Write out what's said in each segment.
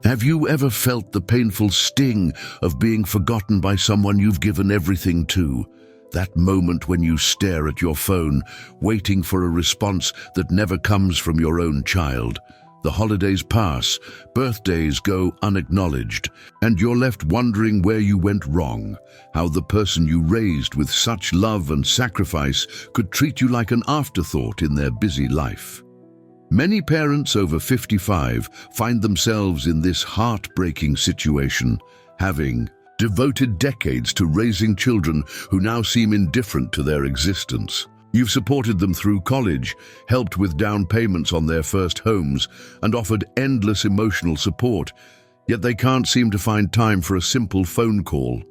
Have you ever felt the painful sting of being forgotten by someone you've given everything to? That moment when you stare at your phone, waiting for a response that never comes from your own child. The holidays pass, birthdays go unacknowledged, and you're left wondering where you went wrong, how the person you raised with such love and sacrifice could treat you like an afterthought in their busy life. Many parents over 55 find themselves in this heartbreaking situation, having devoted decades to raising children who now seem indifferent to their existence. You've supported them through college, helped with down payments on their first homes, and offered endless emotional support, yet they can't seem to find time for a simple phone call.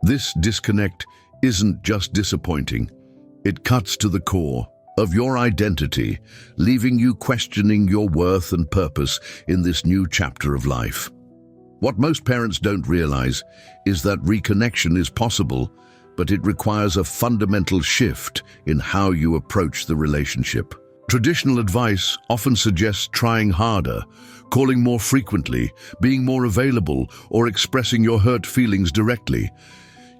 This disconnect isn't just disappointing. It cuts to the core of your identity, leaving you questioning your worth and purpose in this new chapter of life. What most parents don't realize is that reconnection is possible, but it requires a fundamental shift in how you approach the relationship. Traditional advice often suggests trying harder, calling more frequently, being more available, or expressing your hurt feelings directly.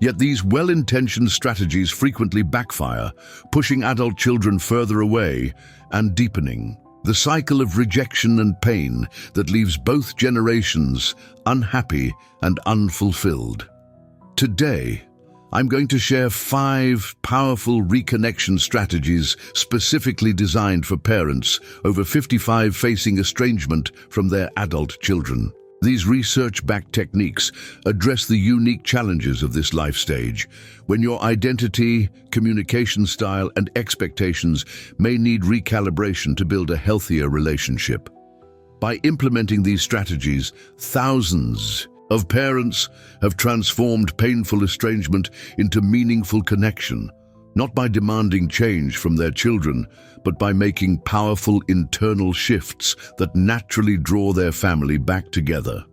Yet these well-intentioned strategies frequently backfire, pushing adult children further away and deepening the cycle of rejection and pain that leaves both generations unhappy and unfulfilled. Today, I'm going to share 5 powerful reconnection strategies specifically designed for parents over 55 facing estrangement from their adult children. These research-backed techniques address the unique challenges of this life stage, when your identity, communication style, and expectations may need recalibration to build a healthier relationship. By implementing these strategies, thousands of parents have transformed painful estrangement into meaningful connection, not by demanding change from their children, but by making powerful internal shifts that naturally draw their family back together.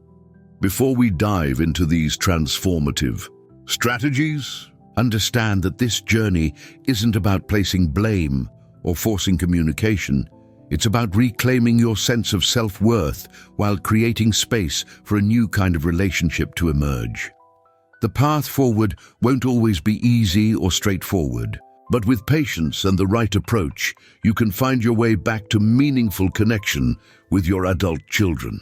Before we dive into these transformative strategies, understand that this journey isn't about placing blame or forcing communication. It's about reclaiming your sense of self-worth while creating space for a new kind of relationship to emerge. The path forward won't always be easy or straightforward, but with patience and the right approach, you can find your way back to meaningful connection with your adult children.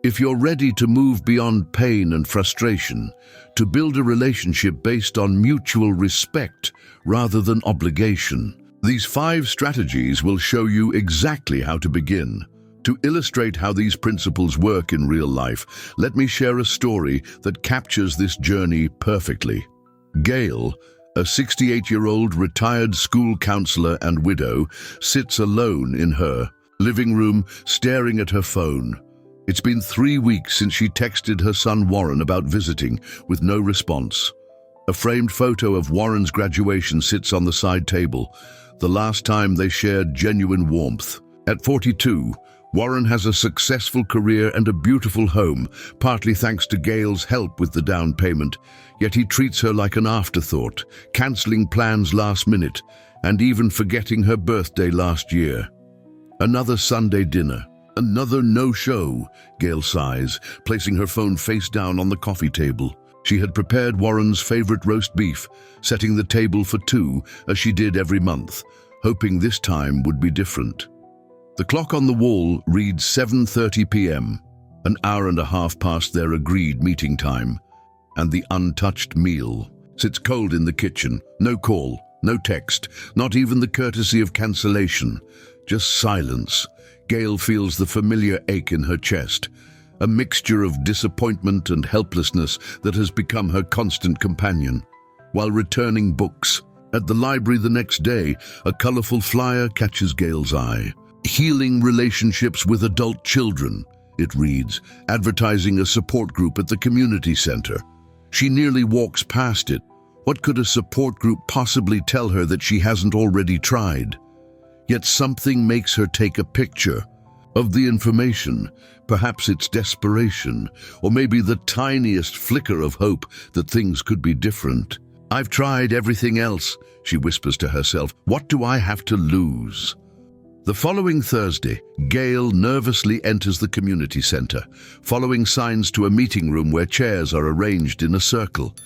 If you're ready to move beyond pain and frustration, to build a relationship based on mutual respect rather than obligation, these 5 strategies will show you exactly how to begin. To illustrate how these principles work in real life, let me share a story that captures this journey perfectly. Gail, a 68-year-old retired school counselor and widow, sits alone in her living room, staring at her phone. It's been 3 weeks since she texted her son Warren about visiting, with no response. A framed photo of Warren's graduation sits on the side table, the last time they shared genuine warmth. At 42, Warren has a successful career and a beautiful home, partly thanks to Gail's help with the down payment, yet he treats her like an afterthought, cancelling plans last minute, and even forgetting her birthday last year. Another Sunday dinner, another no-show, Gail sighs, placing her phone face down on the coffee table. She had prepared Warren's favorite roast beef, setting the table for 2, as she did every month, hoping this time would be different. The clock on the wall reads 7:30 p.m., an hour and a half past their agreed meeting time, and the untouched meal sits cold in the kitchen. No call, no text, not even the courtesy of cancellation, just silence. Gail feels the familiar ache in her chest, a mixture of disappointment and helplessness that has become her constant companion. While returning books at the library the next day, a colorful flyer catches Gail's eye. "Healing relationships with adult children," it reads, advertising a support group at the community center. She nearly walks past it. What could a support group possibly tell her that she hasn't already tried? Yet something makes her take a picture of the information. Perhaps it's desperation, or maybe the tiniest flicker of hope that things could be different. "I've tried everything else," she whispers to herself. "What do I have to lose?" The following Thursday, Gail nervously enters the community center, following signs to a meeting room where chairs are arranged in a circle.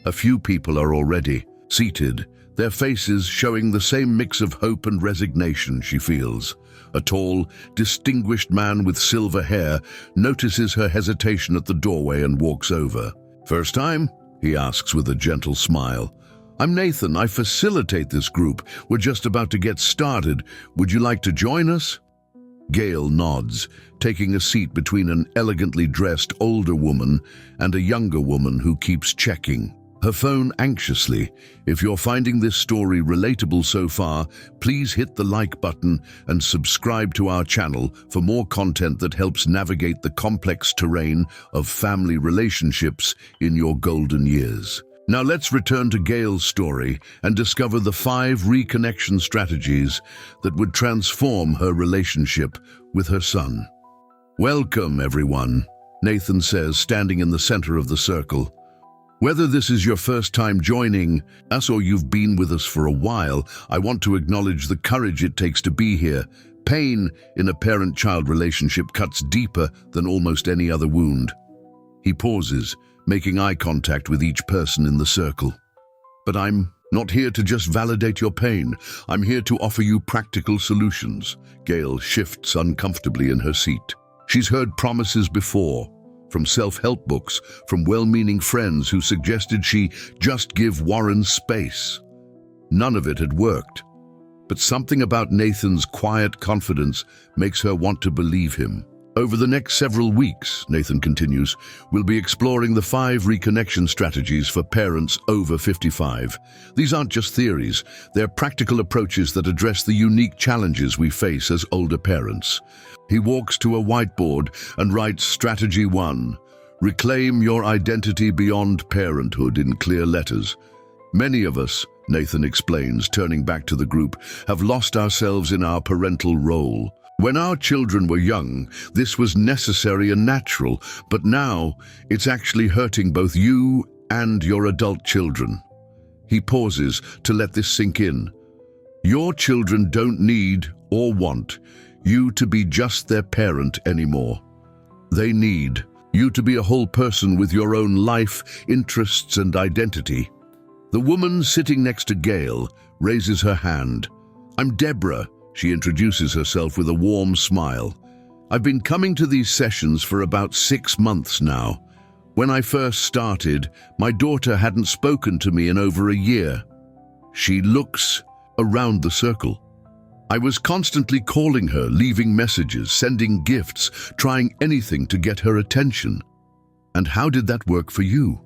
A few people are already seated, their faces showing the same mix of hope and resignation she feels. A tall, distinguished man with silver hair notices her hesitation at the doorway and walks over. "First time?" he asks with a gentle smile. "I'm Nathan. I facilitate this group. We're just about to get started. Would you like to join us?" Gail nods, taking a seat between an elegantly dressed older woman and a younger woman who keeps checking her phone anxiously. If you're finding this story relatable so far, please hit the like button and subscribe to our channel for more content that helps navigate the complex terrain of family relationships in your golden years. Now let's return to Gail's story and discover the 5 reconnection strategies that would transform her relationship with her son. "Welcome, everyone," Nathan says, standing in the center of the circle. "Whether this is your first time joining us or you've been with us for a while, I want to acknowledge the courage it takes to be here. Pain in a parent-child relationship cuts deeper than almost any other wound." He pauses, making eye contact with each person in the circle. "But I'm not here to just validate your pain. I'm here to offer you practical solutions." Gail shifts uncomfortably in her seat. She's heard promises before, from self-help books, from well-meaning friends who suggested she just give Warren space. None of it had worked. But something about Nathan's quiet confidence makes her want to believe him. Over the next several weeks, Nathan continues, we'll be exploring the 5 reconnection strategies for parents over 55. These aren't just theories, they're practical approaches that address the unique challenges we face as older parents. He walks to a whiteboard and writes Strategy 1, reclaim your identity beyond parenthood in clear letters. Many of us, Nathan explains, turning back to the group, have lost ourselves in our parental role. When our children were young, this was necessary and natural, but now it's actually hurting both you and your adult children. He pauses to let this sink in. Your children don't need or want you to be just their parent anymore. They need you to be a whole person with your own life, interests, and identity. The woman sitting next to Gail raises her hand. "I'm Deborah." She introduces herself with a warm smile. "I've been coming to these sessions for about 6 months now. When I first started, my daughter hadn't spoken to me in over a year." She looks around the circle. "I was constantly calling her, leaving messages, sending gifts, trying anything to get her attention." "And how did that work for you?"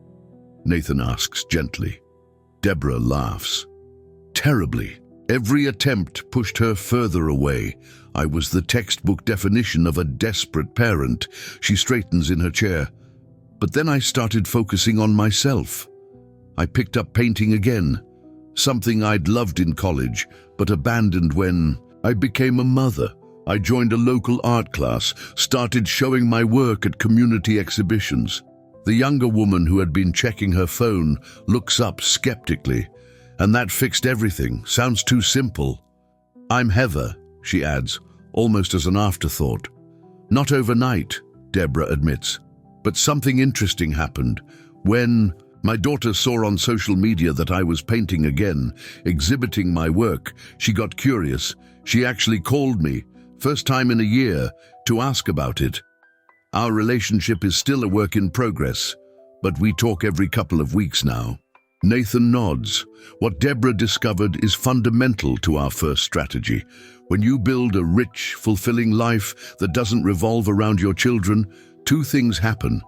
Nathan asks gently. Deborah laughs. "Terribly. Every attempt pushed her further away. I was the textbook definition of a desperate parent." She straightens in her chair. "But then I started focusing on myself. I picked up painting again, something I'd loved in college, but abandoned when I became a mother. I joined a local art class, started showing my work at community exhibitions." The younger woman who had been checking her phone looks up skeptically. "And that fixed everything. Sounds too simple." "I'm Heather," she adds, almost as an afterthought. "Not overnight," Deborah admits. "But something interesting happened. When my daughter saw on social media that I was painting again, exhibiting my work, she got curious. She actually called me, first time in a year, to ask about it. Our relationship is still a work in progress, but we talk every couple of weeks now." Nathan nods. What Deborah discovered is fundamental to our first strategy. When you build a rich, fulfilling life that doesn't revolve around your children, 2 things happen.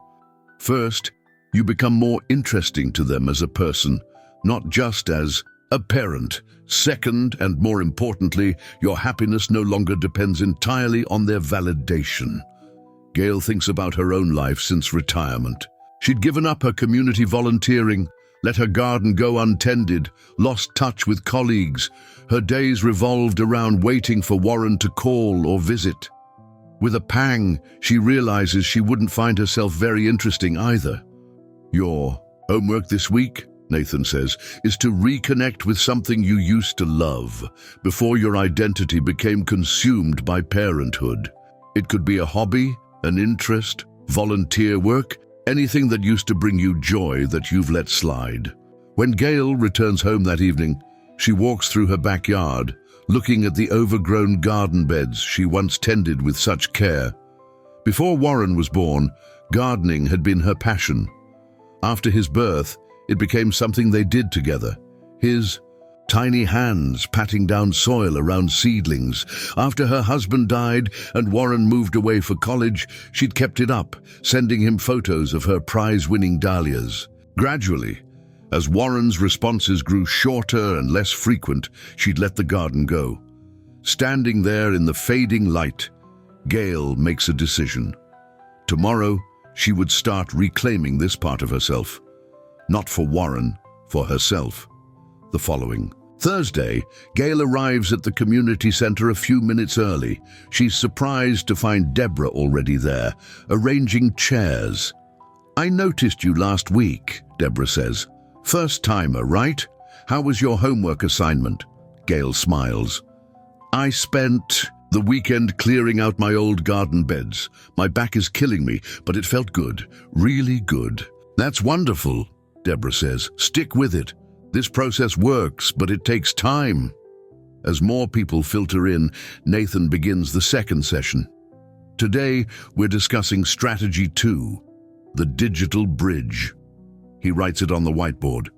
First, you become more interesting to them as a person, not just as a parent. Second, and more importantly, your happiness no longer depends entirely on their validation. Gail thinks about her own life since retirement. She'd given up her community volunteering, let her garden go untended, lost touch with colleagues. Her days revolved around waiting for Warren to call or visit. With a pang, she realizes she wouldn't find herself very interesting either. "Your homework this week?" Nathan says, is to reconnect with something you used to love before your identity became consumed by parenthood. It could be a hobby, an interest, volunteer work, anything that used to bring you joy that you've let slide. When Gail returns home that evening, she walks through her backyard, looking at the overgrown garden beds she once tended with such care. Before Warren was born, gardening had been her passion. After his birth, it became something they did together. His tiny hands patting down soil around seedlings. After her husband died and Warren moved away for college, she'd kept it up, sending him photos of her prize-winning dahlias. Gradually, as Warren's responses grew shorter and less frequent, she'd let the garden go. Standing there in the fading light, Gail makes a decision. Tomorrow, she would start reclaiming this part of herself. Not for Warren, for herself. The following Thursday, Gail arrives at the community center a few minutes early. She's surprised to find Deborah already there, arranging chairs. "I noticed you last week," Deborah says. "First-timer, right? How was your homework assignment?" Gail smiles. "I spent the weekend clearing out my old garden beds. My back is killing me, but it felt good, really good." "That's wonderful," Deborah says. "Stick with it. This process works, but it takes time." As more people filter in, Nathan begins the second session. Today, we're discussing Strategy 2, the digital bridge. He writes it on the whiteboard.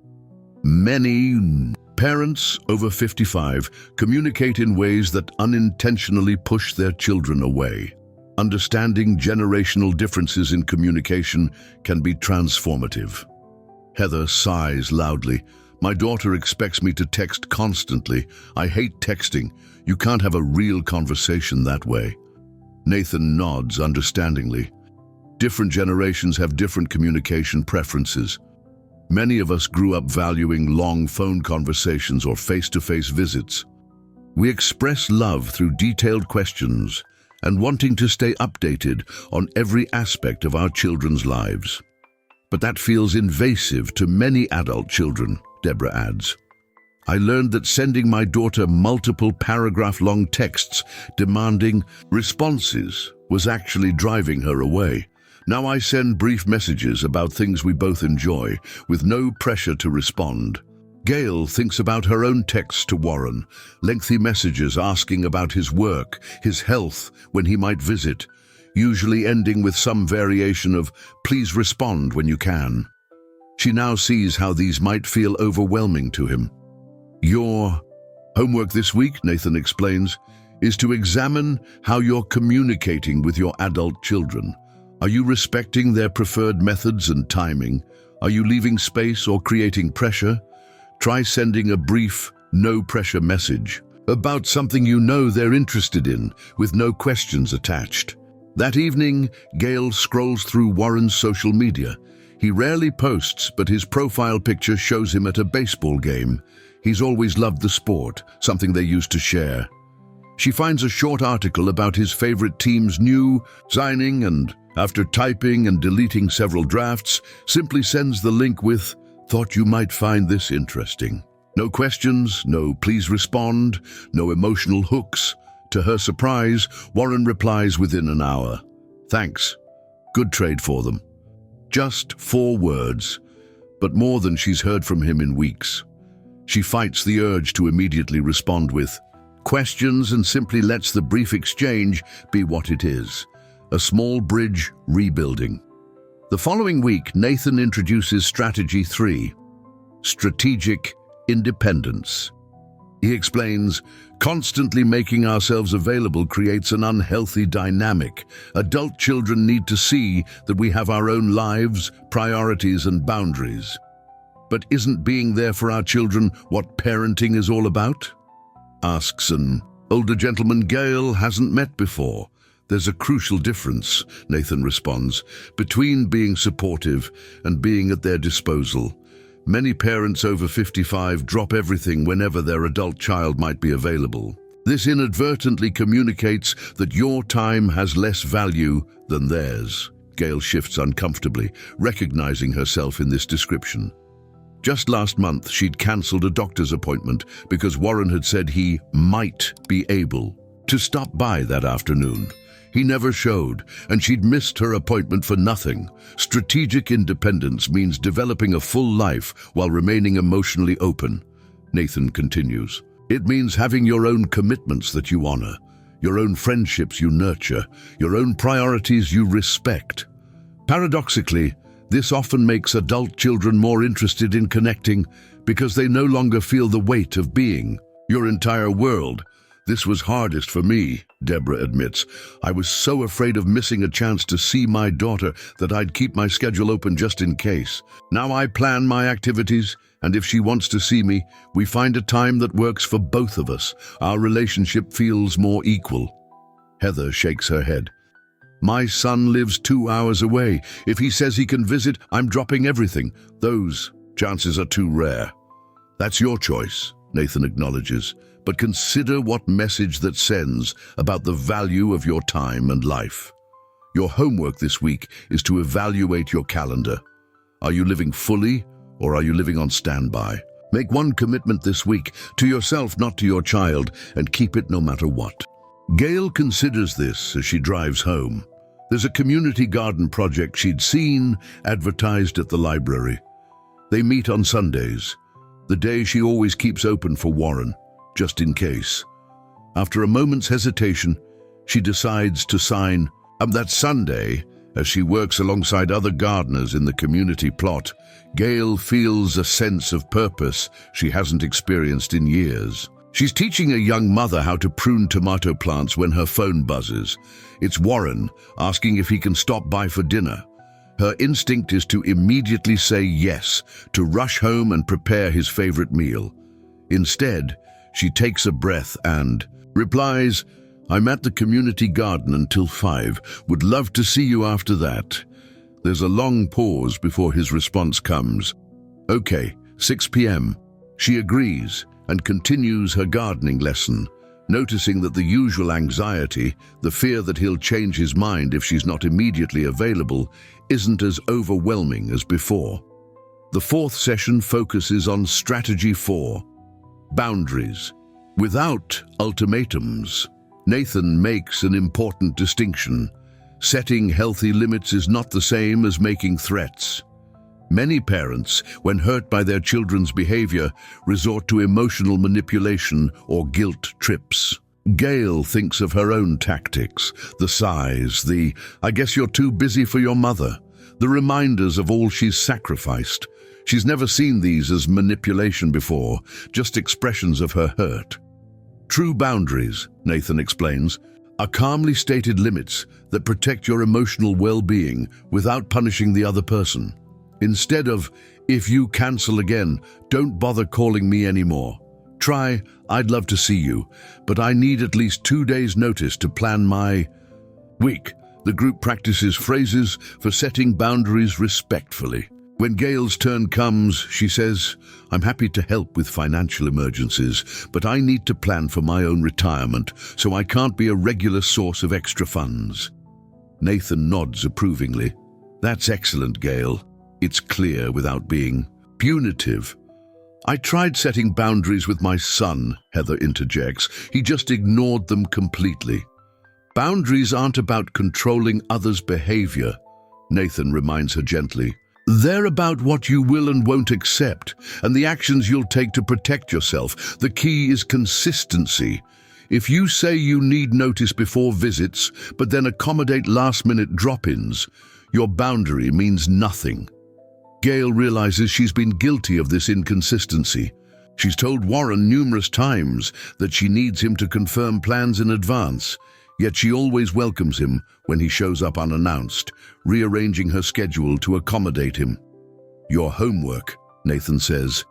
Many parents over 55 communicate in ways that unintentionally push their children away. Understanding generational differences in communication can be transformative. Heather sighs loudly. "My daughter expects me to text constantly. I hate texting. You can't have a real conversation that way." Nathan nods understandingly. Different generations have different communication preferences. Many of us grew up valuing long phone conversations or face-to-face visits. We express love through detailed questions and wanting to stay updated on every aspect of our children's lives. But that feels invasive to many adult children, Deborah adds. "I learned that sending my daughter multiple paragraph-long texts demanding responses was actually driving her away. Now I send brief messages about things we both enjoy, with no pressure to respond." Gail thinks about her own texts to Warren, lengthy messages asking about his work, his health, when he might visit, usually ending with some variation of "please respond when you can." She now sees how these might feel overwhelming to him. "Your homework this week," Nathan explains, "is to examine how you're communicating with your adult children. Are you respecting their preferred methods and timing? Are you leaving space or creating pressure? Try sending a brief, no-pressure message about something you know they're interested in, with no questions attached." That evening, Gail scrolls through Warren's social media. He rarely posts, but his profile picture shows him at a baseball game. He's always loved the sport, something they used to share. She finds a short article about his favorite team's new signing and, after typing and deleting several drafts, simply sends the link with, "Thought you might find this interesting." No questions, no "please respond," no emotional hooks. To her surprise, Warren replies within an hour. "Thanks. Good trade for them." Just 4 words, but more than she's heard from him in weeks. She fights the urge to immediately respond with questions and simply lets the brief exchange be what it is, a small bridge rebuilding. The following week, Nathan introduces Strategy 3, strategic independence. He explains, "Constantly making ourselves available creates an unhealthy dynamic. Adult children need to see that we have our own lives, priorities, and boundaries." "But isn't being there for our children what parenting is all about?" asks an older gentleman Gail hasn't met before. "There's a crucial difference," Nathan responds, "between being supportive and being at their disposal. Many parents over 55 drop everything whenever their adult child might be available. This inadvertently communicates that your time has less value than theirs." Gail shifts uncomfortably, recognizing herself in this description. Just last month, she'd cancelled a doctor's appointment because Warren had said he might be able to stop by that afternoon. He never showed, and she'd missed her appointment for nothing. Strategic independence means developing a full life while remaining emotionally open. Nathan continues. It means having your own commitments that you honor, your own friendships you nurture, your own priorities you respect. Paradoxically, this often makes adult children more interested in connecting because they no longer feel the weight of being your entire world. This was hardest for me, Deborah admits. I was so afraid of missing a chance to see my daughter that I'd keep my schedule open just in case. Now I plan my activities, and if she wants to see me, we find a time that works for both of us. Our relationship feels more equal. Heather shakes her head. My son lives 2 hours away. If he says he can visit, I'm dropping everything. Those chances are too rare. That's your choice, Nathan acknowledges. But consider what message that sends about the value of your time and life. Your homework this week is to evaluate your calendar. Are you living fully, or are you living on standby? Make one commitment this week, to yourself, not to your child, and keep it no matter what. Gail considers this as she drives home. There's a community garden project she'd seen advertised at the library. They meet on Sundays, the day she always keeps open for Warren, just in case. After a moment's hesitation, she decides to sign that Sunday. As she works alongside other gardeners in the community plot, Gail feels a sense of purpose she hasn't experienced in years. She's teaching a young mother how to prune tomato plants when her phone buzzes. It's Warren asking if he can stop by for dinner. Her instinct is to immediately say yes, to rush home and prepare his favorite meal. Instead, she takes a breath and replies, I'm at the community garden until 5. Would love to see you after that. There's a long pause before his response comes. Okay, 6 p.m. She agrees and continues her gardening lesson, noticing that the usual anxiety, the fear that he'll change his mind if she's not immediately available, isn't as overwhelming as before. The fourth session focuses on strategy 4. Boundaries. Without ultimatums, Nathan makes an important distinction. Setting healthy limits is not the same as making threats. Many parents, when hurt by their children's behavior, resort to emotional manipulation or guilt trips. Gail thinks of her own tactics, the sighs, I guess you're too busy for your mother, the reminders of all she's sacrificed. She's never seen these as manipulation before, just expressions of her hurt. True boundaries, Nathan explains, are calmly stated limits that protect your emotional well-being without punishing the other person. Instead of, if you cancel again, don't bother calling me anymore. Try, I'd love to see you, but I need at least 2 days' notice to plan my week. The group practices phrases for setting boundaries respectfully. When Gail's turn comes, she says, I'm happy to help with financial emergencies, but I need to plan for my own retirement, so I can't be a regular source of extra funds. Nathan nods approvingly. That's excellent, Gail. It's clear without being punitive. I tried setting boundaries with my son, Heather interjects. He just ignored them completely. Boundaries aren't about controlling others' behavior, Nathan reminds her gently. They're about what you will and won't accept, and the actions you'll take to protect yourself. The key is consistency. If you say you need notice before visits, but then accommodate last-minute drop-ins, your boundary means nothing. Gail realizes she's been guilty of this inconsistency. She's told Warren numerous times that she needs him to confirm plans in advance, yet she always welcomes him when he shows up unannounced, rearranging her schedule to accommodate him. Your homework, Nathan says,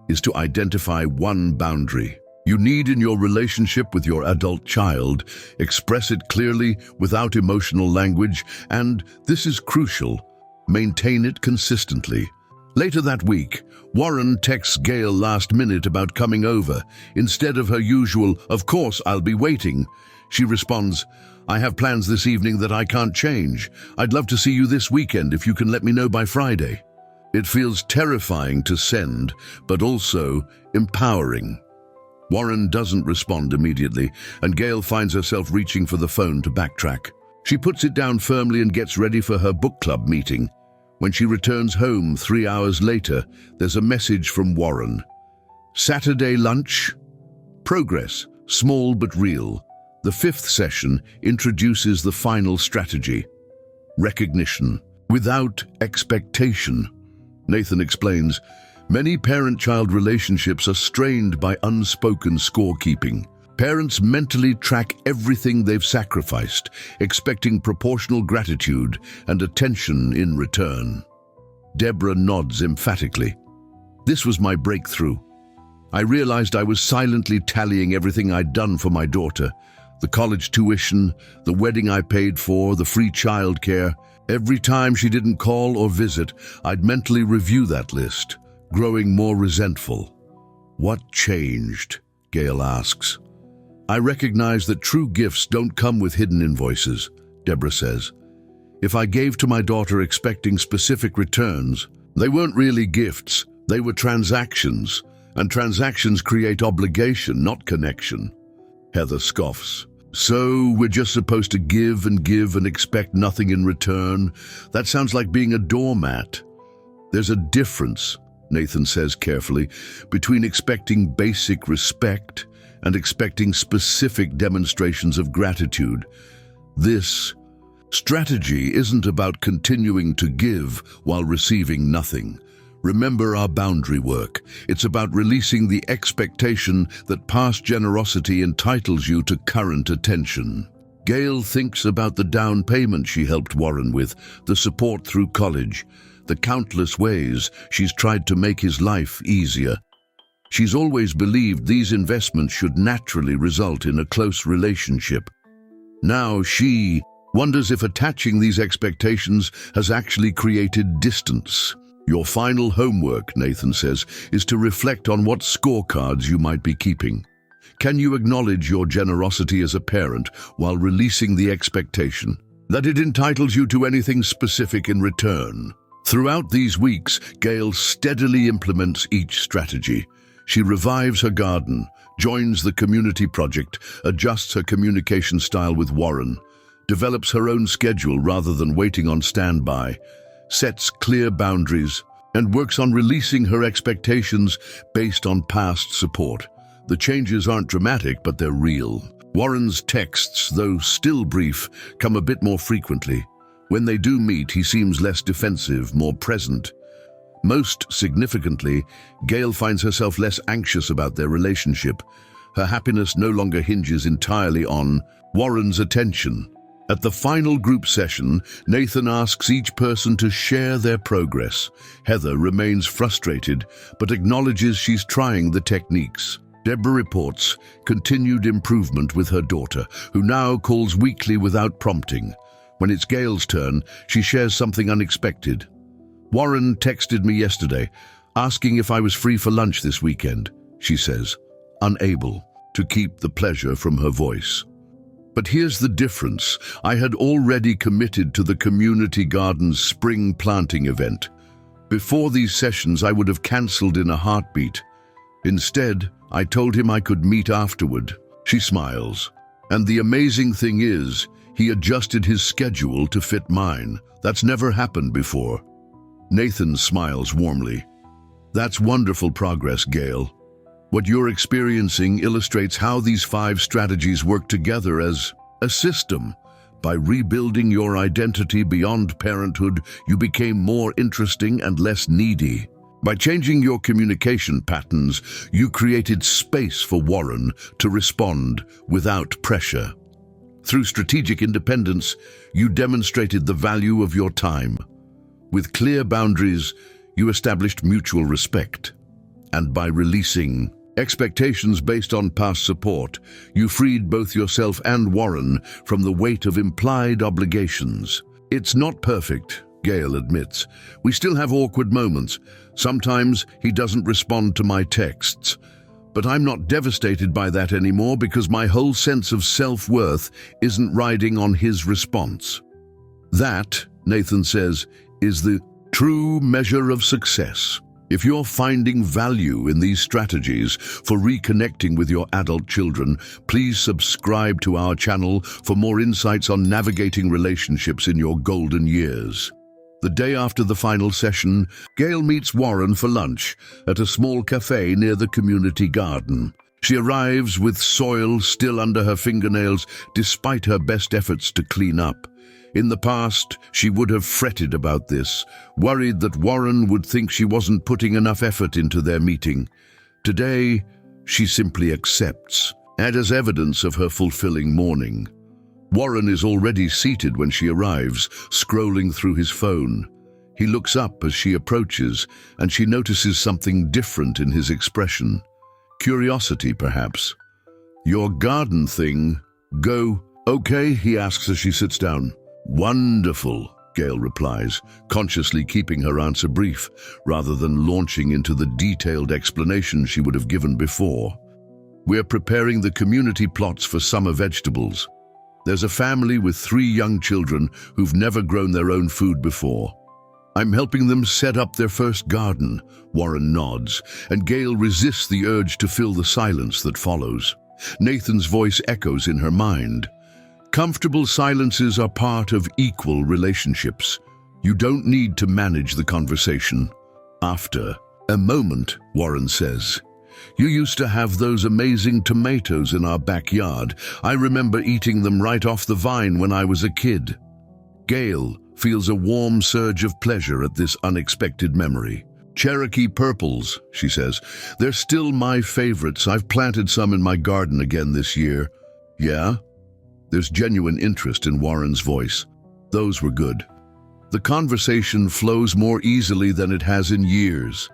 is to identify one boundary you need in your relationship with your adult child, express it clearly without emotional language, and, this is crucial, maintain it consistently. Later that week, Warren texts Gail last minute about coming over. Instead of her usual, of course I'll be waiting, she responds, I have plans this evening that I can't change. I'd love to see you this weekend if you can let me know by Friday. It feels terrifying to send, but also empowering. Warren doesn't respond immediately, and Gail finds herself reaching for the phone to backtrack. She puts it down firmly and gets ready for her book club meeting. When she returns home 3 hours later, there's a message from Warren. Saturday lunch? Progress, small but real. The 5th session introduces the final strategy. Recognition, without expectation. Nathan explains, many parent-child relationships are strained by unspoken scorekeeping. Parents mentally track everything they've sacrificed, expecting proportional gratitude and attention in return. Deborah nods emphatically. This was my breakthrough. I realized I was silently tallying everything I'd done for my daughter. The college tuition, the wedding I paid for, the free childcare. Every time she didn't call or visit, I'd mentally review that list, growing more resentful. What changed? Gail asks. I recognize that true gifts don't come with hidden invoices, Deborah says. If I gave to my daughter expecting specific returns, they weren't really gifts, they were transactions, and transactions create obligation, not connection. Heather scoffs. So we're just supposed to give and expect nothing in return? That sounds like being a doormat. There's a difference, Nathan says carefully, between expecting basic respect and expecting specific demonstrations of gratitude. This strategy isn't about continuing to give while receiving nothing. Remember our boundary work. It's about releasing the expectation that past generosity entitles you to current attention. Gail thinks about the down payment she helped Warren with, the support through college, the countless ways she's tried to make his life easier. She's always believed these investments should naturally result in a close relationship. Now she wonders if attaching these expectations has actually created distance. Your final homework, Nathan says, is to reflect on what scorecards you might be keeping. Can you acknowledge your generosity as a parent while releasing the expectation that it entitles you to anything specific in return? Throughout these weeks, Gail steadily implements each strategy. She revives her garden, joins the community project, adjusts her communication style with Warren, develops her own schedule rather than waiting on standby, sets clear boundaries, and works on releasing her expectations based on past support. The changes aren't dramatic, but they're real. Warren's texts, though still brief, come a bit more frequently. When they do meet, he seems less defensive, more present. Most significantly, Gail finds herself less anxious about their relationship. Her happiness no longer hinges entirely on Warren's attention. At the final group session, Nathan asks each person to share their progress. Heather remains frustrated, but acknowledges she's trying the techniques. Deborah reports continued improvement with her daughter, who now calls weekly without prompting. When it's Gail's turn, she shares something unexpected. Warren texted me yesterday, asking if I was free for lunch this weekend, she says, unable to keep the pleasure from her voice. But here's the difference. I had already committed to the community garden's spring planting event. Before these sessions, I would have cancelled in a heartbeat. Instead, I told him I could meet afterward. She smiles. And the amazing thing is, he adjusted his schedule to fit mine. That's never happened before. Nathan smiles warmly. That's wonderful progress, Gail. What you're experiencing illustrates how these 5 strategies work together as a system. By rebuilding your identity beyond parenthood, you became more interesting and less needy. By changing your communication patterns, you created space for Warren to respond without pressure. Through strategic independence, you demonstrated the value of your time. With clear boundaries, you established mutual respect. And by releasing expectations based on past support, you freed both yourself and Warren from the weight of implied obligations. It's not perfect, Gail admits. We still have awkward moments. Sometimes he doesn't respond to my texts. But I'm not devastated by that anymore because my whole sense of self-worth isn't riding on his response. That, Nathan says, is the true measure of success. If you're finding value in these strategies for reconnecting with your adult children, please subscribe to our channel for more insights on navigating relationships in your golden years. The day after the final session, Gail meets Warren for lunch at a small cafe near the community garden. She arrives with soil still under her fingernails despite her best efforts to clean up. In the past, she would have fretted about this, worried that Warren would think she wasn't putting enough effort into their meeting. Today, she simply accepts, and as evidence of her fulfilling morning. Warren is already seated when she arrives, scrolling through his phone. He looks up as she approaches, and she notices something different in his expression. Curiosity, perhaps. "Your garden thing, go okay?" he asks as she sits down. "Wonderful," Gail replies, consciously keeping her answer brief, rather than launching into the detailed explanation she would have given before. "We're preparing the community plots for summer vegetables. There's a family with 3 young children who've never grown their own food before. I'm helping them set up their first garden." Warren nods, and Gail resists the urge to fill the silence that follows. Nathan's voice echoes in her mind. "Comfortable silences are part of equal relationships. You don't need to manage the conversation." After a moment, Warren says, "You used to have those amazing tomatoes in our backyard. I remember eating them right off the vine when I was a kid." Gail feels a warm surge of pleasure at this unexpected memory. "Cherokee purples," she says. "They're still my favorites. I've planted some in my garden again this year." "Yeah?" There's genuine interest in Warren's voice. "Those were good." The conversation flows more easily than it has in years.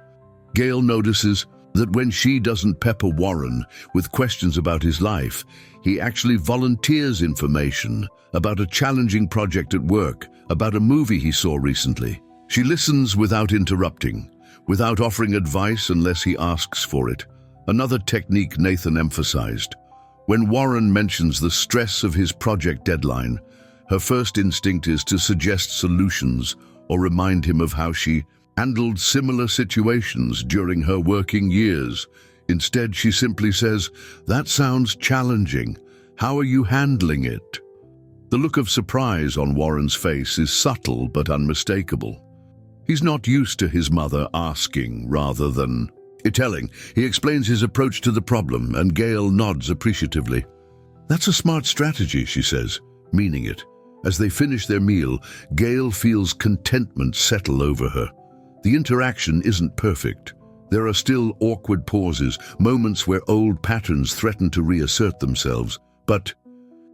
Gail notices that when she doesn't pepper Warren with questions about his life, he actually volunteers information about a challenging project at work, about a movie he saw recently. She listens without interrupting, without offering advice unless he asks for it. Another technique Nathan emphasized. When Warren mentions the stress of his project deadline, her first instinct is to suggest solutions or remind him of how she handled similar situations during her working years. Instead, she simply says, "That sounds challenging. How are you handling it?" The look of surprise on Warren's face is subtle but unmistakable. He's not used to his mother asking rather than telling. He explains his approach to the problem, and Gail nods appreciatively. "That's a smart strategy," she says, meaning it. As they finish their meal, Gail feels contentment settle over her. The interaction isn't perfect. There are still awkward pauses, moments where old patterns threaten to reassert themselves. But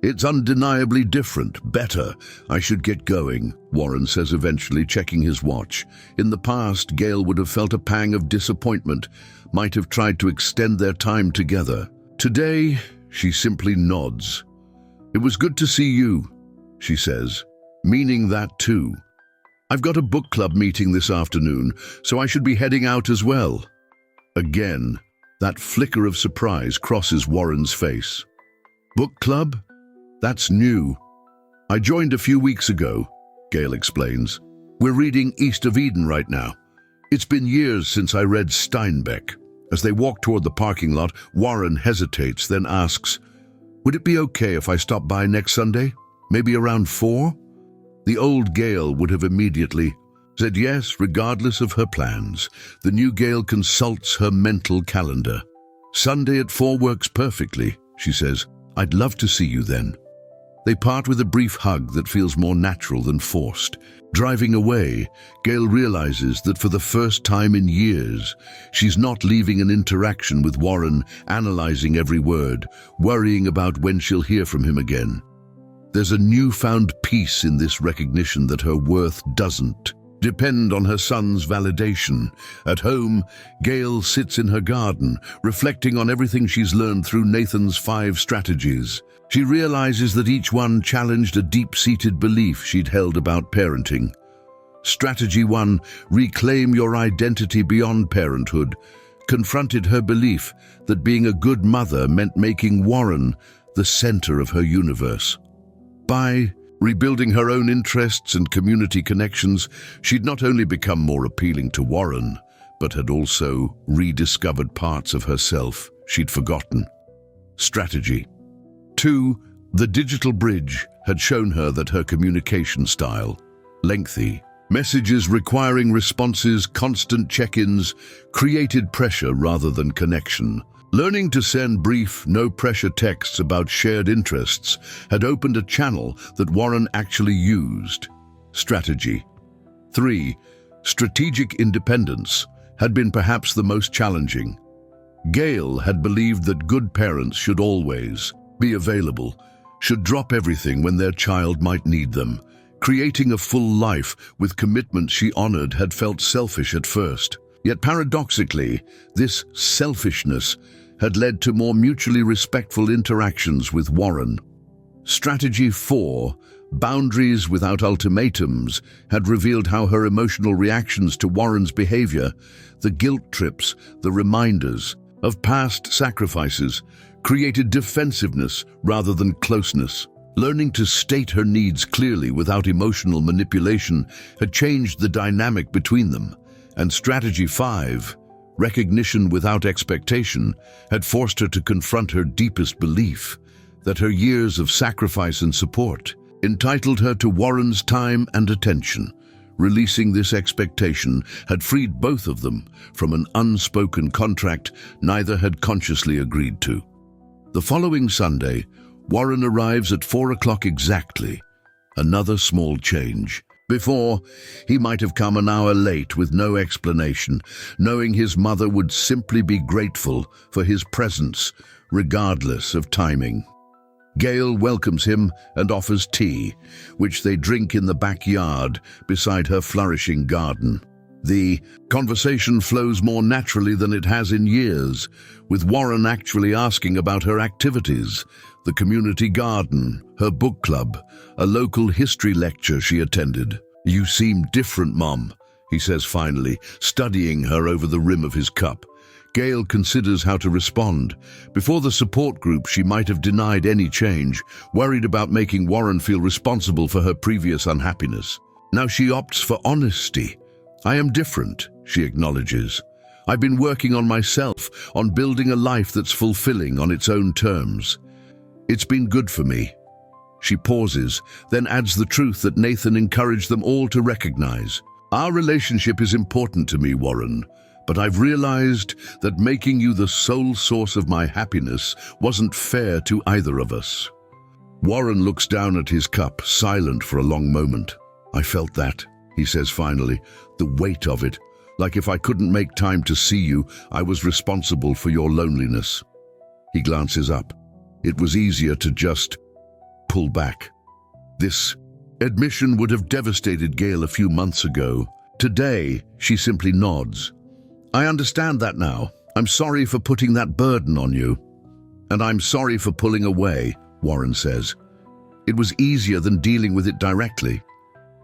it's undeniably different, better. "I should get going," Warren says eventually, checking his watch. In the past, Gail would have felt a pang of disappointment, might have tried to extend their time together. Today, she simply nods. "It was good to see you," she says, meaning that too. "I've got a book club meeting this afternoon, so I should be heading out as well." Again, that flicker of surprise crosses Warren's face. "Book club? That's new. I joined a few weeks ago," Gail explains. "We're reading East of Eden right now. It's been years since I read Steinbeck." As they walk toward the parking lot, Warren hesitates, then asks, "Would it be okay if I stop by next Sunday? Maybe around 4? The old Gail would have immediately said yes, regardless of her plans. The new Gail consults her mental calendar. "Sunday at 4 works perfectly," she says. "I'd love to see you then." They part with a brief hug that feels more natural than forced. Driving away, Gail realizes that for the first time in years, she's not leaving an interaction with Warren, analyzing every word, worrying about when she'll hear from him again. There's a newfound peace in this recognition that her worth doesn't depend on her son's validation. At home, Gail sits in her garden, reflecting on everything she's learned through Nathan's 5 strategies. She realizes that each one challenged a deep-seated belief she'd held about parenting. Strategy 1, reclaim your identity beyond parenthood, confronted her belief that being a good mother meant making Warren the center of her universe. By Rebuilding her own interests and community connections, she'd not only become more appealing to Warren, but had also rediscovered parts of herself she'd forgotten. Strategy. 2. The digital bridge had shown her that her communication style, lengthy messages requiring responses, constant check-ins, created pressure rather than connection. Learning to send brief, no-pressure texts about shared interests had opened a channel that Warren actually used. Strategy. 3. Strategic independence had been perhaps the most challenging. Gail had believed that good parents should always be available, should drop everything when their child might need them. Creating a full life with commitment she honored had felt selfish at first. Yet paradoxically, this selfishness had led to more mutually respectful interactions with Warren. Strategy 4, boundaries without ultimatums, had revealed how her emotional reactions to Warren's behavior, the guilt trips, the reminders of past sacrifices, created defensiveness rather than closeness. Learning to state her needs clearly without emotional manipulation had changed the dynamic between them. And strategy 5, recognition without expectation, had forced her to confront her deepest belief that her years of sacrifice and support entitled her to Warren's time and attention. Releasing this expectation had freed both of them from an unspoken contract neither had consciously agreed to. The following Sunday, Warren arrives at 4 o'clock exactly. Another small change. Before, he might have come an hour late with no explanation, knowing his mother would simply be grateful for his presence, regardless of timing. Gail welcomes him and offers tea, which they drink in the backyard beside her flourishing garden. The conversation flows more naturally than it has in years, with Warren actually asking about her activities, the community garden, her book club, a local history lecture she attended. "You seem different, Mom," he says finally, studying her over the rim of his cup. Gail considers how to respond. Before the support group, she might have denied any change, worried about making Warren feel responsible for her previous unhappiness. Now she opts for honesty. "I am different," she acknowledges. "I've been working on myself, on building a life that's fulfilling on its own terms. It's been good for me." She pauses, then adds the truth that Nathan encouraged them all to recognize. "Our relationship is important to me, Warren, but I've realized that making you the sole source of my happiness wasn't fair to either of us." Warren looks down at his cup, silent for a long moment. "I felt that," he says finally, "the weight of it. Like if I couldn't make time to see you, I was responsible for your loneliness." He glances up. It was easier to just pull back. This admission would have devastated Gail a few months ago. Today, she simply nods. "I understand that now. I'm sorry for putting that burden on you." "And I'm sorry for pulling away," Warren says. "It was easier than dealing with it directly."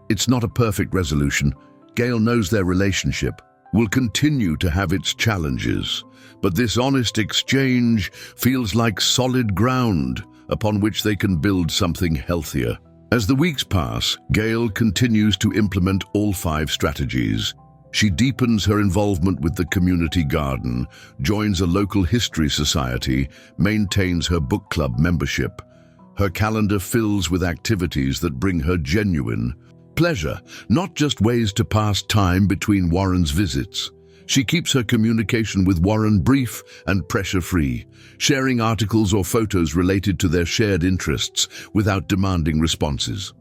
It's not a perfect resolution. Gail knows their relationship will continue to have its challenges, but this honest exchange feels like solid ground upon which they can build something healthier. As the weeks pass, Gail continues to implement all 5 strategies. She deepens her involvement with the community garden, joins a local history society, maintains her book club membership. Her calendar fills with activities that bring her genuine pleasure, not just ways to pass time between Warren's visits. She keeps her communication with Warren brief and pressure-free, sharing articles or photos related to their shared interests without demanding responses.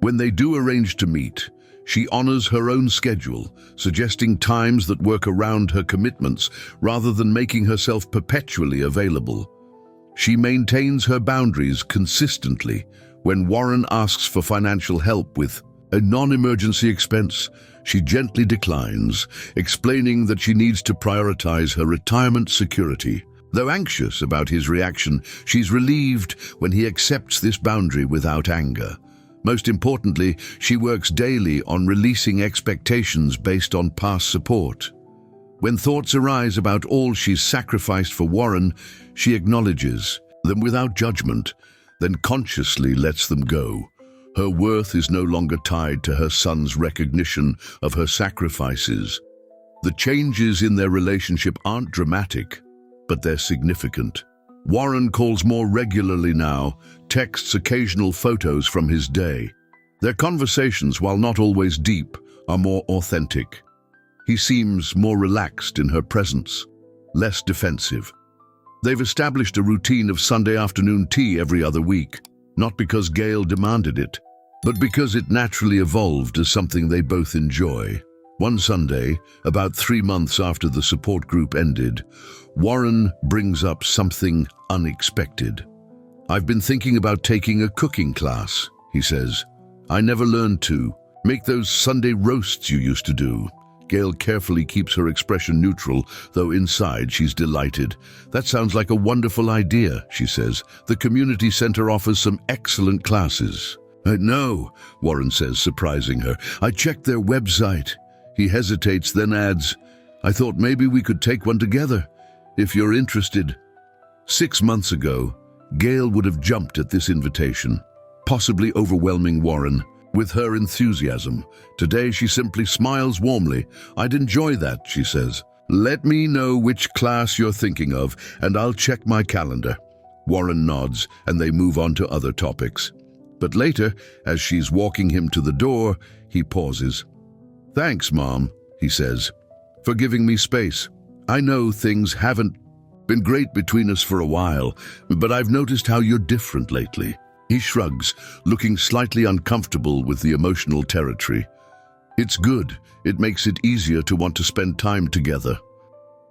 When they do arrange to meet, she honors her own schedule, suggesting times that work around her commitments rather than making herself perpetually available. She maintains her boundaries consistently. When Warren asks for financial help with a non-emergency expense, she gently declines, explaining that she needs to prioritize her retirement security. Though anxious about his reaction, she's relieved when he accepts this boundary without anger. Most importantly, she works daily on releasing expectations based on past support. When thoughts arise about all she's sacrificed for Warren, she acknowledges them without judgment, then consciously lets them go. Her worth is no longer tied to her son's recognition of her sacrifices. The changes in their relationship aren't dramatic, but they're significant. Warren calls more regularly now, texts occasional photos from his day. Their conversations, while not always deep, are more authentic. He seems more relaxed in her presence, less defensive. They've established a routine of Sunday afternoon tea every other week, not because Gail demanded it, but because it naturally evolved as something they both enjoy. One Sunday, about 3 months after the support group ended, Warren brings up something unexpected. "I've been thinking about taking a cooking class," he says. "I never learned to. Make those Sunday roasts you used to do." Gail carefully keeps her expression neutral, though inside she's delighted. "That sounds like a wonderful idea," she says. "The community center offers some excellent classes." "I know," Warren says, surprising her. "I checked their website." He hesitates, then adds, "I thought maybe we could take one together, if you're interested." 6 months ago, Gail would have jumped at this invitation, possibly overwhelming Warren with her enthusiasm. Today she simply smiles warmly. "I'd enjoy that," she says. "Let me know which class you're thinking of, and I'll check my calendar." Warren nods, and they move on to other topics. But later, as she's walking him to the door, he pauses. "Thanks, Mom," he says, "for giving me space. I know things haven't been great between us for a while, but I've noticed how you're different lately." He shrugs, looking slightly uncomfortable with the emotional territory. "It's good. It makes it easier to want to spend time together."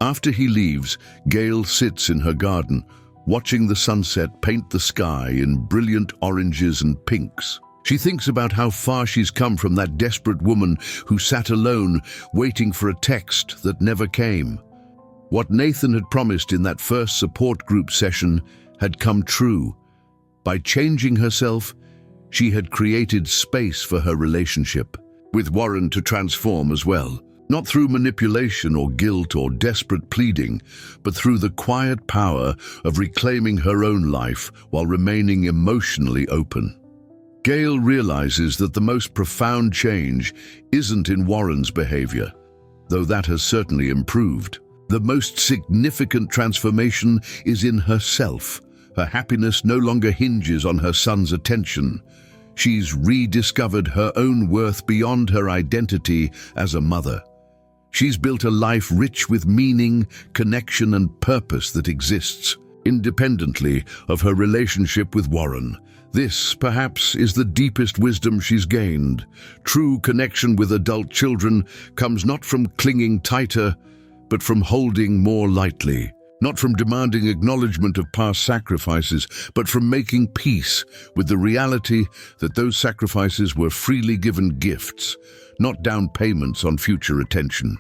After he leaves, Gail sits in her garden, watching the sunset paint the sky in brilliant oranges and pinks. She thinks about how far she's come from that desperate woman who sat alone, waiting for a text that never came. What Nathan had promised in that first support group session had come true. By changing herself, she had created space for her relationship with Warren to transform as well. Not through manipulation or guilt or desperate pleading, but through the quiet power of reclaiming her own life while remaining emotionally open. Gail realizes that the most profound change isn't in Warren's behavior, though that has certainly improved. The most significant transformation is in herself. Her happiness no longer hinges on her son's attention. She's rediscovered her own worth beyond her identity as a mother. She's built a life rich with meaning, connection, and purpose that exists independently of her relationship with Warren. This, perhaps, is the deepest wisdom she's gained. True connection with adult children comes not from clinging tighter, but from holding more lightly. Not from demanding acknowledgement of past sacrifices, but from making peace with the reality that those sacrifices were freely given gifts, not down payments on future attention.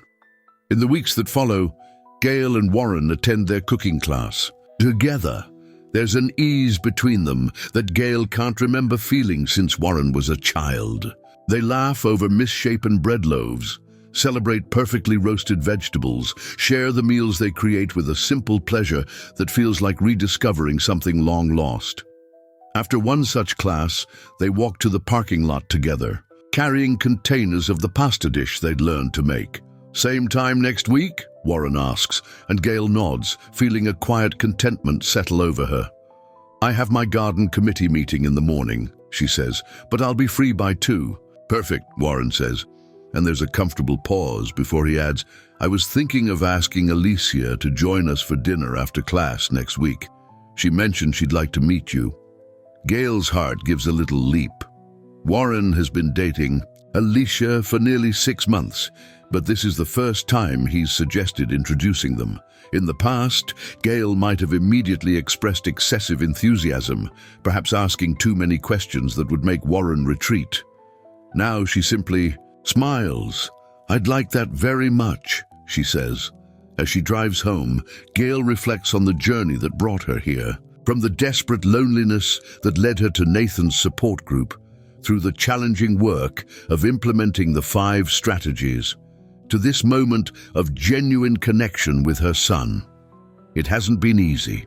In the weeks that follow, Gail and Warren attend their cooking class. Together, there's an ease between them that Gail can't remember feeling since Warren was a child. They laugh over misshapen bread loaves, celebrate perfectly roasted vegetables, share the meals they create with a simple pleasure that feels like rediscovering something long lost. After one such class, they walk to the parking lot together, carrying containers of the pasta dish they'd learned to make. "Same time next week?" Warren asks, and Gail nods, feeling a quiet contentment settle over her. "I have my garden committee meeting in the morning," she says, "but I'll be free by 2. "Perfect," Warren says, and there's a comfortable pause before he adds, "I was thinking of asking Alicia to join us for dinner after class next week. She mentioned she'd like to meet you." Gail's heart gives a little leap. Warren has been dating Alicia for nearly 6 months, but this is the first time he's suggested introducing them. In the past, Gail might have immediately expressed excessive enthusiasm, perhaps asking too many questions that would make Warren retreat. Now she simply smiles. "I'd like that very much," she says. As she drives home, Gail reflects on the journey that brought her here, from the desperate loneliness that led her to Nathan's support group, through the challenging work of implementing the 5 strategies, to this moment of genuine connection with her son. It hasn't been easy.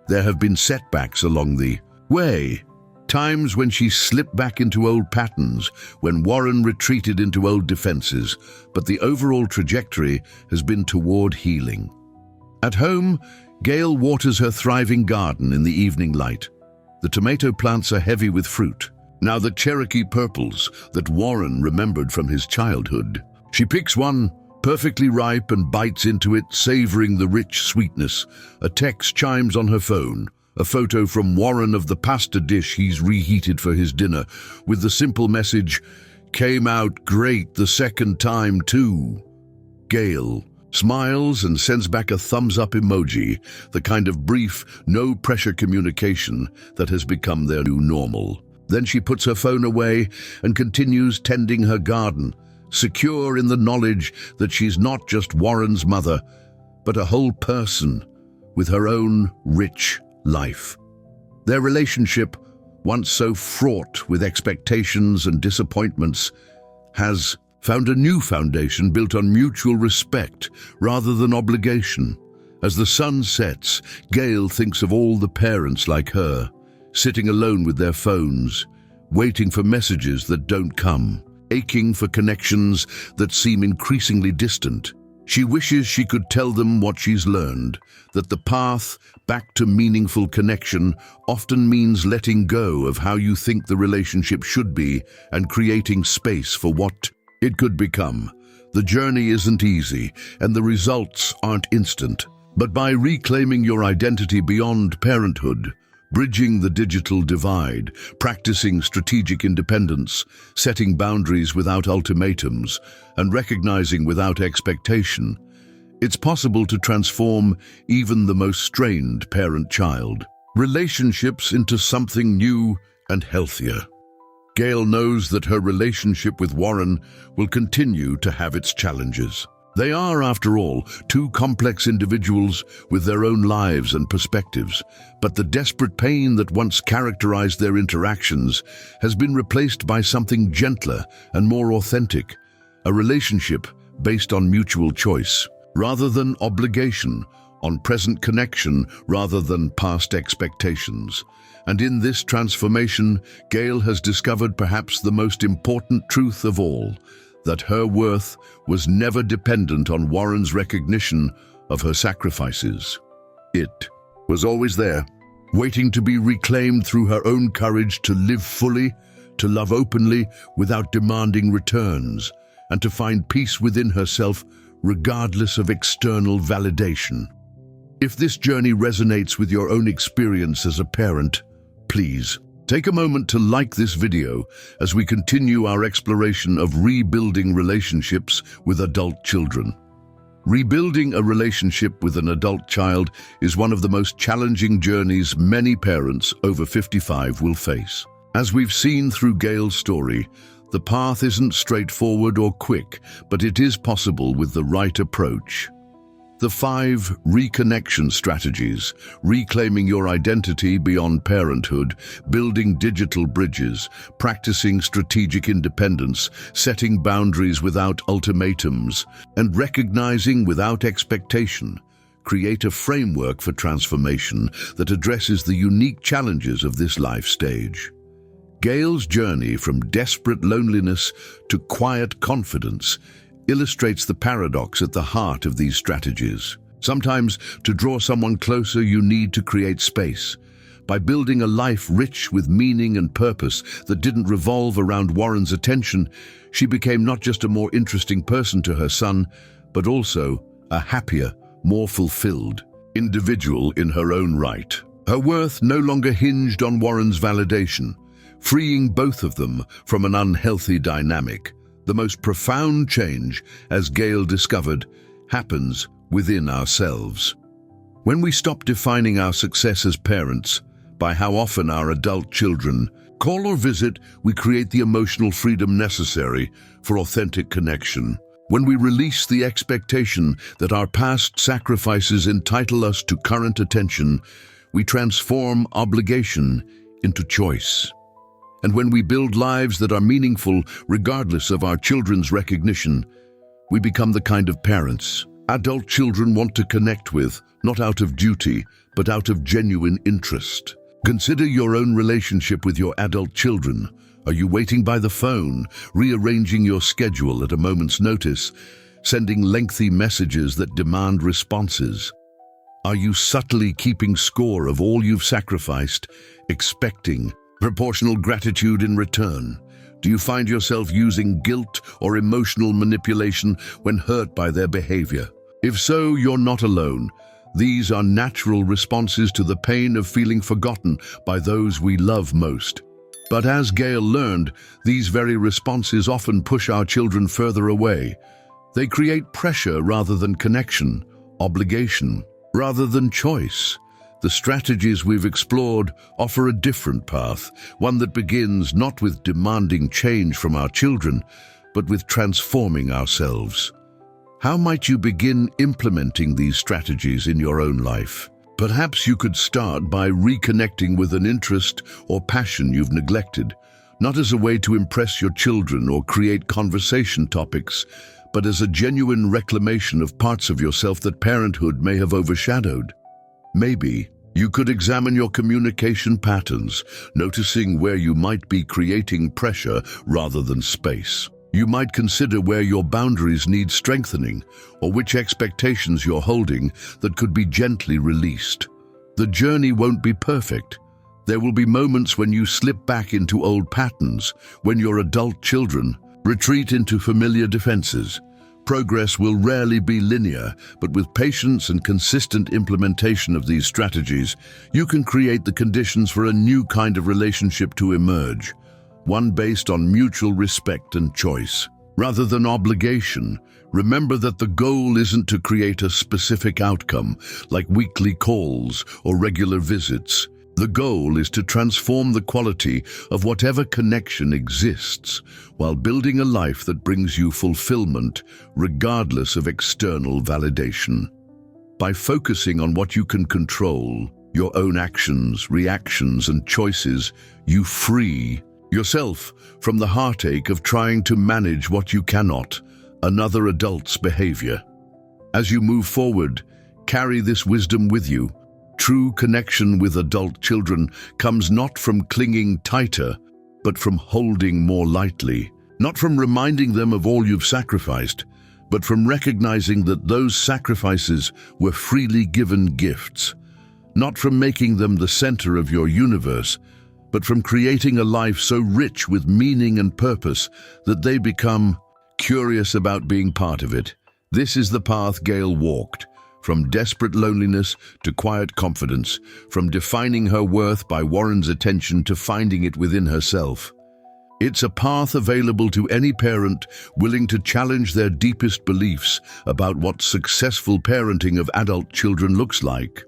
There have been setbacks along the way, Times when she slipped back into old patterns, when Warren retreated into old defenses, but the overall trajectory has been toward healing. At home, Gail waters her thriving garden in the evening light. The tomato plants are heavy with fruit, now the Cherokee purples that Warren remembered from his childhood. She picks one, perfectly ripe, and bites into it, savoring the rich sweetness. A text chimes on her phone, a photo from Warren of the pasta dish he's reheated for his dinner, with the simple message, "Came out great the second time too." Gail smiles and sends back a thumbs-up emoji, the kind of brief, no-pressure communication that has become their new normal. Then she puts her phone away and continues tending her garden, secure in the knowledge that she's not just Warren's mother, but a whole person with her own rich life. Their relationship, once so fraught with expectations and disappointments, has found a new foundation built on mutual respect rather than obligation. As the sun sets, Gail thinks of all the parents like her, sitting alone with their phones, waiting for messages that don't come, aching for connections that seem increasingly distant. She wishes she could tell them what she's learned, that the path back to meaningful connection often means letting go of how you think the relationship should be and creating space for what it could become. The journey isn't easy, and the results aren't instant. But by reclaiming your identity beyond parenthood, bridging the digital divide, practicing strategic independence, setting boundaries without ultimatums, and recognizing without expectation, it's possible to transform even the most strained parent-child relationships into something new and healthier. Gail knows that her relationship with Warren will continue to have its challenges. They are, after all, two complex individuals with their own lives and perspectives, but the desperate pain that once characterized their interactions has been replaced by something gentler and more authentic, a relationship based on mutual choice rather than obligation, on present connection rather than past expectations. And in this transformation, Gail has discovered perhaps the most important truth of all, that her worth was never dependent on Warren's recognition of her sacrifices. It was always there, waiting to be reclaimed through her own courage to live fully, to love openly without demanding returns, and to find peace within herself regardless of external validation. If this journey resonates with your own experience as a parent, please take a moment to like this video as we continue our exploration of rebuilding relationships with adult children. Rebuilding a relationship with an adult child is one of the most challenging journeys many parents over 55 will face. As we've seen through Gail's story, the path isn't straightforward or quick, but it is possible with the right approach. The 5 reconnection strategies: reclaiming your identity beyond parenthood, building digital bridges, practicing strategic independence, setting boundaries without ultimatums, and recognizing without expectation, create a framework for transformation that addresses the unique challenges of this life stage. Gail's journey from desperate loneliness to quiet confidence illustrates the paradox at the heart of these strategies. Sometimes, to draw someone closer, you need to create space. By building a life rich with meaning and purpose that didn't revolve around Warren's attention, she became not just a more interesting person to her son, but also a happier, more fulfilled individual in her own right. Her worth no longer hinged on Warren's validation, freeing both of them from an unhealthy dynamic. The most profound change, as Gail discovered, happens within ourselves. When we stop defining our success as parents by how often our adult children call or visit, we create the emotional freedom necessary for authentic connection. When we release the expectation that our past sacrifices entitle us to current attention, we transform obligation into choice. And when we build lives that are meaningful regardless of our children's recognition, we become the kind of parents adult children want to connect with, not out of duty, but out of genuine interest. Consider your own relationship with your adult children. Are you waiting by the phone, rearranging your schedule at a moment's notice, sending lengthy messages that demand responses? Are you subtly keeping score of all you've sacrificed, expecting proportional gratitude in return? Do you find yourself using guilt or emotional manipulation when hurt by their behavior? If so, you're not alone. These are natural responses to the pain of feeling forgotten by those we love most. But as Gail learned, these very responses often push our children further away. They create pressure rather than connection, obligation rather than choice. The strategies we've explored offer a different path, one that begins not with demanding change from our children, but with transforming ourselves. How might you begin implementing these strategies in your own life? Perhaps you could start by reconnecting with an interest or passion you've neglected, not as a way to impress your children or create conversation topics, but as a genuine reclamation of parts of yourself that parenthood may have overshadowed. Maybe you could examine your communication patterns, noticing where you might be creating pressure rather than space. You might consider where your boundaries need strengthening, or which expectations you're holding that could be gently released. The journey won't be perfect. There will be moments when you slip back into old patterns, when your adult children retreat into familiar defenses. Progress will rarely be linear, but with patience and consistent implementation of these strategies, you can create the conditions for a new kind of relationship to emerge. One based on mutual respect and choice. Rather than obligation, remember that the goal isn't to create a specific outcome, like weekly calls or regular visits. The goal is to transform the quality of whatever connection exists, while building a life that brings you fulfillment, regardless of external validation. By focusing on what you can control, your own actions, reactions, and choices, you free yourself from the heartache of trying to manage what you cannot, another adult's behavior. As you move forward, carry this wisdom with you. True connection with adult children comes not from clinging tighter, but from holding more lightly. Not from reminding them of all you've sacrificed, but from recognizing that those sacrifices were freely given gifts. Not from making them the center of your universe, but from creating a life so rich with meaning and purpose that they become curious about being part of it. This is the path Gail walked, from desperate loneliness to quiet confidence, from defining her worth by Warren's attention to finding it within herself. It's a path available to any parent willing to challenge their deepest beliefs about what successful parenting of adult children looks like.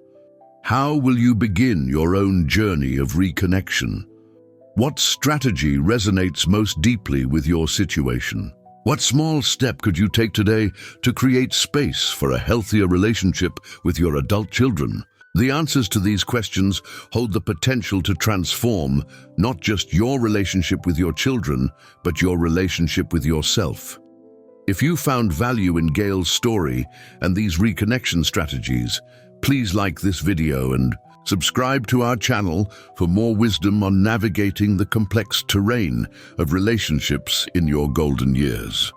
How will you begin your own journey of reconnection? What strategy resonates most deeply with your situation? What small step could you take today to create space for a healthier relationship with your adult children? The answers to these questions hold the potential to transform not just your relationship with your children, but your relationship with yourself. If you found value in Gail's story and these reconnection strategies, please like this video and subscribe to our channel for more wisdom on navigating the complex terrain of relationships in your golden years.